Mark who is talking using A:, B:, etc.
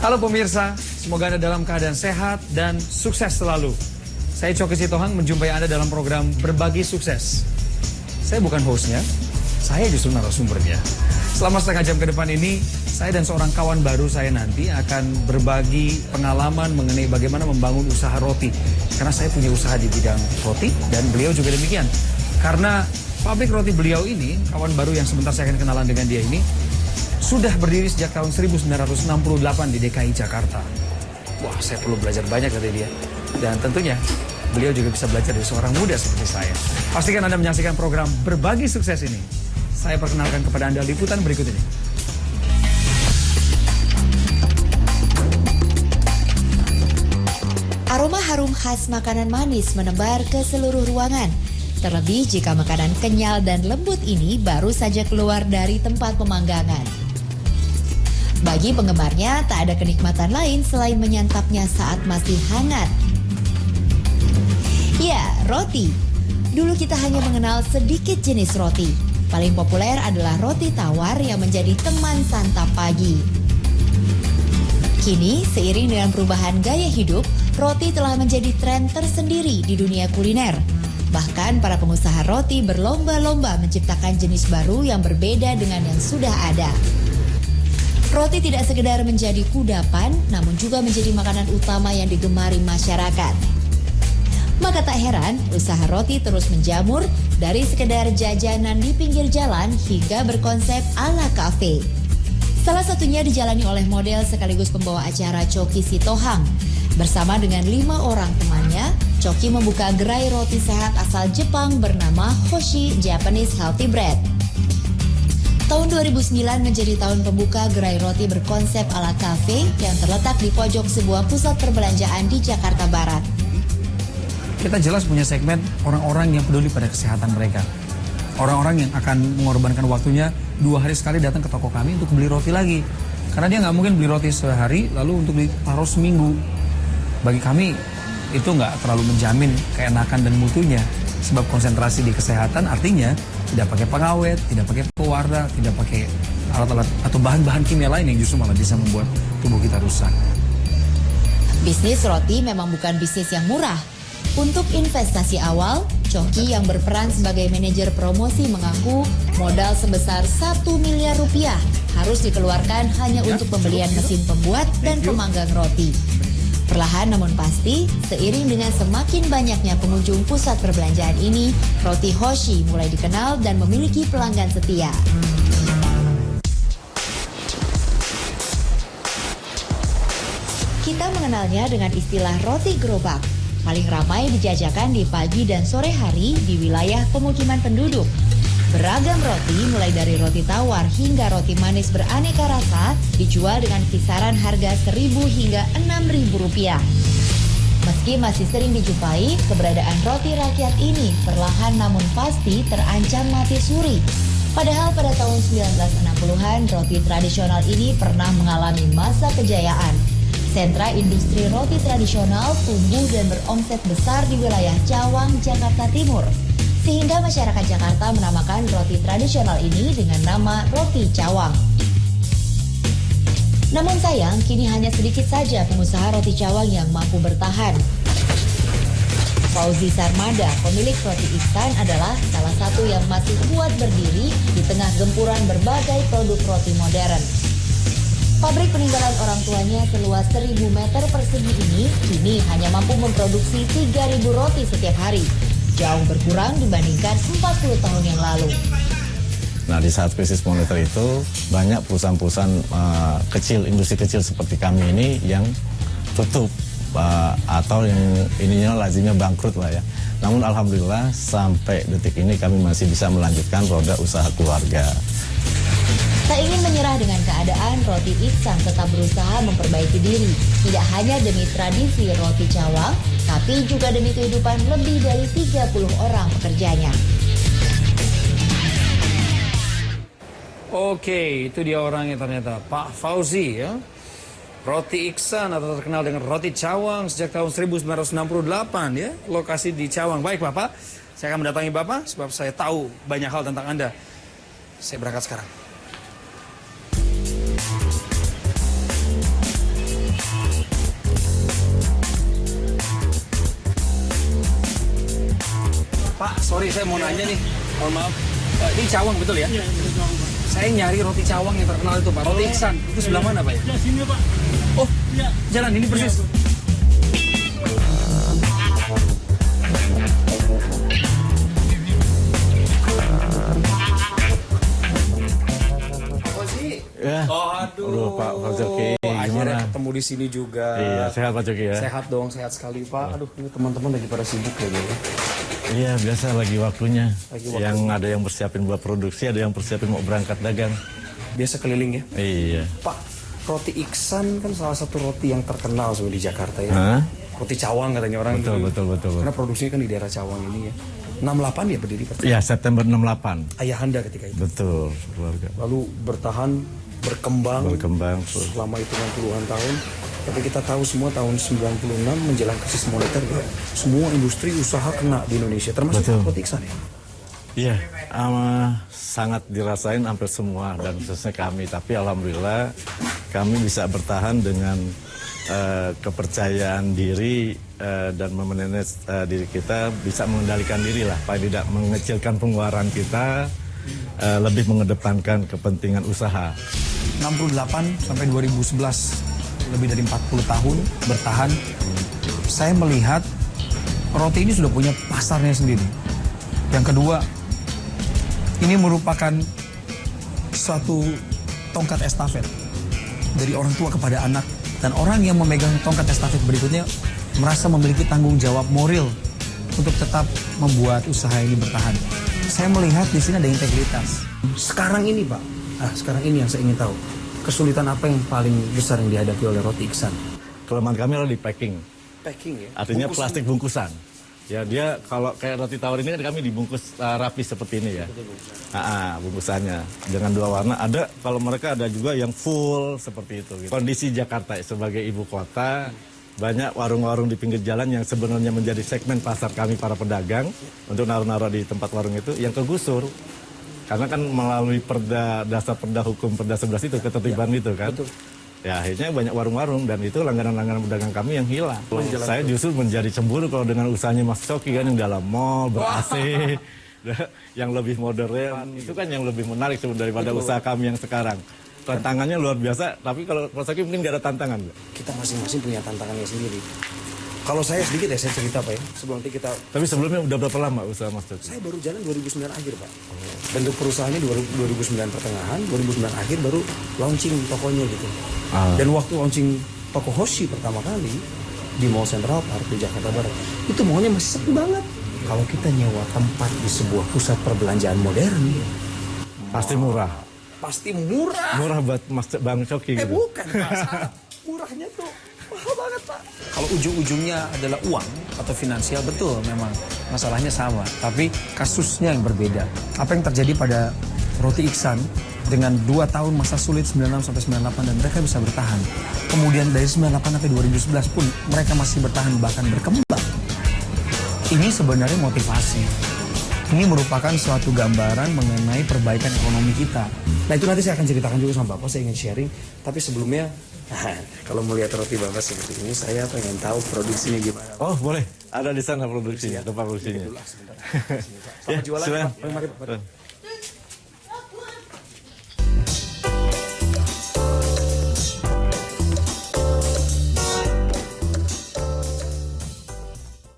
A: Halo pemirsa, semoga Anda dalam keadaan sehat dan sukses selalu. Saya Coki Sitohang menjumpai Anda dalam program Berbagi Sukses. Saya bukan hostnya, saya justru narasumbernya. Selama setengah jam ke depan ini, saya dan seorang kawan baru saya nanti akan berbagi pengalaman mengenai bagaimana membangun usaha roti. Karena saya punya usaha di bidang roti dan beliau juga demikian. Karena pabrik roti beliau ini, kawan baru yang sebentar saya akan kenalan dengan dia ini, sudah berdiri sejak tahun 1968 di DKI Jakarta. Wah, saya perlu belajar banyak dari dia. Dan tentunya beliau juga bisa belajar dari seorang muda seperti saya. Pastikan Anda menyaksikan program Berbagi Sukses ini. Saya perkenalkan kepada Anda liputan berikut ini.
B: Aroma harum khas makanan manis menebar ke seluruh ruangan. Terlebih jika makanan kenyal dan lembut ini baru saja keluar dari tempat pemanggangan. Bagi penggemarnya, tak ada kenikmatan lain selain menyantapnya saat masih hangat. Ya, roti. Dulu kita hanya mengenal sedikit jenis roti. Paling populer adalah roti tawar yang menjadi teman santap pagi. Kini, seiring dengan perubahan gaya hidup, roti telah menjadi tren tersendiri di dunia kuliner. Bahkan para pengusaha roti berlomba-lomba menciptakan jenis baru yang berbeda dengan yang sudah ada. Roti tidak sekedar menjadi kudapan, namun juga menjadi makanan utama yang digemari masyarakat. Maka tak heran, usaha roti terus menjamur dari sekedar jajanan di pinggir jalan hingga berkonsep ala kafe. Salah satunya dijalani oleh model sekaligus pembawa acara Coki Sitohang. Bersama dengan 5 orang temannya, Coki membuka gerai roti sehat asal Jepang bernama Hoshi Japanese Healthy Bread. Tahun 2009 menjadi tahun pembuka gerai roti berkonsep ala kafe yang terletak di pojok sebuah pusat perbelanjaan di Jakarta Barat.
A: Kita jelas punya segmen orang-orang yang peduli pada kesehatan mereka. Orang-orang yang akan mengorbankan waktunya 2 hari sekali datang ke toko kami untuk beli roti lagi. Karena dia nggak mungkin beli roti sehari lalu untuk ditaruh seminggu. Bagi kami itu nggak terlalu menjamin keenakan dan mutunya. Sebab konsentrasi di kesehatan artinya tidak pakai pengawet, tidak pakai pewarna, tidak pakai alat-alat atau bahan-bahan kimia lain yang justru malah bisa membuat tubuh kita rusak.
B: Bisnis roti memang bukan bisnis yang murah. Untuk investasi awal, Coki yang berperan sebagai manajer promosi mengaku modal sebesar 1 miliar rupiah harus dikeluarkan hanya untuk pembelian mesin pembuat dan pemanggang roti. Perlahan namun pasti, seiring dengan semakin banyaknya pengunjung pusat perbelanjaan ini, roti Hoshi mulai dikenal dan memiliki pelanggan setia. Kita mengenalnya dengan istilah roti gerobak. Paling ramai dijajakan di pagi dan sore hari di wilayah pemukiman penduduk. Beragam roti mulai dari roti tawar hingga roti manis beraneka rasa dijual dengan kisaran harga Rp1.000 hingga Rp6.000. Meski masih sering dijumpai, keberadaan roti rakyat ini perlahan namun pasti terancam mati suri. Padahal pada tahun 1960-an roti tradisional ini pernah mengalami masa kejayaan. Sentra industri roti tradisional tumbuh dan beromset besar di wilayah Cawang, Jakarta Timur. Sehingga masyarakat Jakarta menamakan roti tradisional ini dengan nama roti Cawang. Namun sayang, kini hanya sedikit saja pengusaha roti Cawang yang mampu bertahan. Fauzi Sarmada, pemilik roti Ihsan adalah salah satu yang masih kuat berdiri di tengah gempuran berbagai produk roti modern. Pabrik peninggalan orang tuanya seluas 1.000 meter persegi ini kini hanya mampu memproduksi 3.000 roti setiap hari. Jauh berkurang dibandingkan 40 tahun yang lalu.
C: Nah, di saat krisis moneter itu banyak perusahaan-perusahaan kecil, industri kecil seperti kami ini yang tutup atau yang ininya lazimnya bangkrut lah ya. Namun alhamdulillah sampai detik ini kami masih bisa melanjutkan roda usaha keluarga.
B: Tak ingin menyerah dengan keadaan, roti Ihsan tetap berusaha memperbaiki diri. Tidak hanya demi tradisi roti Cawang, tapi juga demi kehidupan lebih dari 30 orang pekerjanya.
A: Oke, itu dia orangnya ternyata, Pak Fauzi ya. Roti Ihsan atau terkenal dengan roti Cawang sejak tahun 1968 ya. Lokasi di Cawang. Baik Bapak, saya akan mendatangi Bapak sebab saya tahu banyak hal tentang Anda. Saya berangkat sekarang. Pak, sorry saya mau nanya nih. Mohon maaf. Ini cawang betul ya?
D: Iya, ini cawang, Pak.
A: Saya nyari roti cawang yang terkenal itu, Pak. Roti Iksan. Itu sebelah mana, Pak ya?
D: Ya, sini, Pak.
A: Oh,
D: Ya.
A: jalan ini persis.
C: Ya.
A: Oh, aduh.
C: Pak Joki,
A: akhirnya
C: gimana?
A: ketemu di sini juga.
C: Iya, sehat Pak Joki ya?
A: Sehat dong, sehat sekali, Pak. Aduh, ini teman-teman lagi pada sibuk kayaknya.
C: Iya, biasa lagi waktunya.
A: Lagi waktunya.
C: Yang ada yang persiapin buat produksi, ada yang persiapin mau berangkat dagang.
A: Biasa keliling ya.
C: Iya.
A: Pak, roti Iksan kan salah satu roti yang terkenal sebenarnya di Jakarta ya.
C: Hah?
A: Roti Cawang katanya orang.
C: Betul,
A: gitu.
C: betul.
A: Karena produksinya kan di daerah Cawang ini ya. 68 dia berdiri pertama.
C: Iya, September 68.
A: Ayahanda ketika itu.
C: Betul, keluarga.
A: Lalu bertahan, berkembang selama hitungan puluhan tahun. Tapi kita tahu semua tahun 96 menjelang krisis moneter ya. Semua industri usaha kena di Indonesia, termasuk
C: Betul.
A: roti Iksan ya.
C: Iya, sangat dirasain hampir semua dan khususnya kami. Tapi alhamdulillah kami bisa bertahan dengan kepercayaan diri dan memanage diri kita, bisa mengendalikan diri lah, paling tidak mengecilkan pengeluaran kita, lebih mengedepankan kepentingan usaha.
A: 68 sampai 2011, lebih dari 40 tahun bertahan. Saya melihat roti ini sudah punya pasarnya sendiri. Yang kedua, ini merupakan suatu tongkat estafet dari orang tua kepada anak, dan orang yang memegang tongkat estafet berikutnya merasa memiliki tanggung jawab moral untuk tetap membuat usaha ini bertahan. Saya melihat di sini ada integritas. Sekarang ini, Pak, sekarang ini yang saya ingin tahu, kesulitan apa yang paling besar yang dihadapi oleh roti Iksan?
C: Kelemahan kami adalah di packing.
A: Packing ya?
C: Artinya plastik bungkusan. Ya, dia kalau kayak roti tawar ini kan kami dibungkus rapi seperti ini ya. Bungkusannya dengan 2 warna. Ada, kalau mereka ada juga yang full seperti itu. Gitu. Kondisi Jakarta sebagai ibu kota, banyak warung-warung di pinggir jalan yang sebenarnya menjadi segmen pasar kami para pedagang untuk naruh-naruh di tempat warung itu yang kegusur. Karena kan melalui dasar perda hukum perda 11 itu, ketertiban ya, itu kan. Betul. Ya akhirnya banyak warung-warung dan itu langganan-langganan pedagang kami yang hilang. Saya justru menjadi cemburu kalau dengan usahanya Mas Coki kan yang dalam mall, ber-AC, yang lebih modern. Itu kan yang lebih menarik sebenarnya daripada usaha kami yang sekarang. Tantangannya luar biasa, tapi kalau Mas Coki mungkin nggak ada tantangan.
A: Kita masing-masing punya tantangannya sendiri. Kalau saya sedikit ya, saya cerita Pak ya. Sebelum nanti kita...
C: Tapi sebelumnya udah berapa lama usaha Mas Coki?
A: Saya baru jalan 2009 akhir Pak. Bentuk perusahaannya 2009 pertengahan, 2009 akhir baru launching tokonya gitu. Dan waktu launching toko Hoshi pertama kali di Mall Central Park di Jakarta Barat, itu mallnya masih sepi banget. Kalau kita nyewa tempat di sebuah pusat perbelanjaan modern,
C: pasti murah.
A: Pasti murah.
C: Murah buat Mas Bang Coki gitu.
A: Bukan Pak, salah. Murahnya tuh mahal banget Pak. Kalau ujung-ujungnya adalah uang atau finansial, betul memang masalahnya sama. Tapi kasusnya yang berbeda. Apa yang terjadi pada roti Iksan dengan 2 tahun masa sulit 96 sampai 98 dan mereka bisa bertahan. Kemudian dari 98 sampai 2011 pun mereka masih bertahan bahkan berkembang. Ini sebenarnya motivasi. Ini merupakan suatu gambaran mengenai perbaikan ekonomi kita. Nah itu nanti saya akan ceritakan juga sama Bapak, saya ingin sharing. Tapi sebelumnya, kalau melihat roti Bapak seperti ini, saya pengen tahu produksinya gimana.
C: Oh boleh, ada di sana produksinya, tempat produksinya.
A: Sebentar. Selamat jualan Pak. Mari Pak.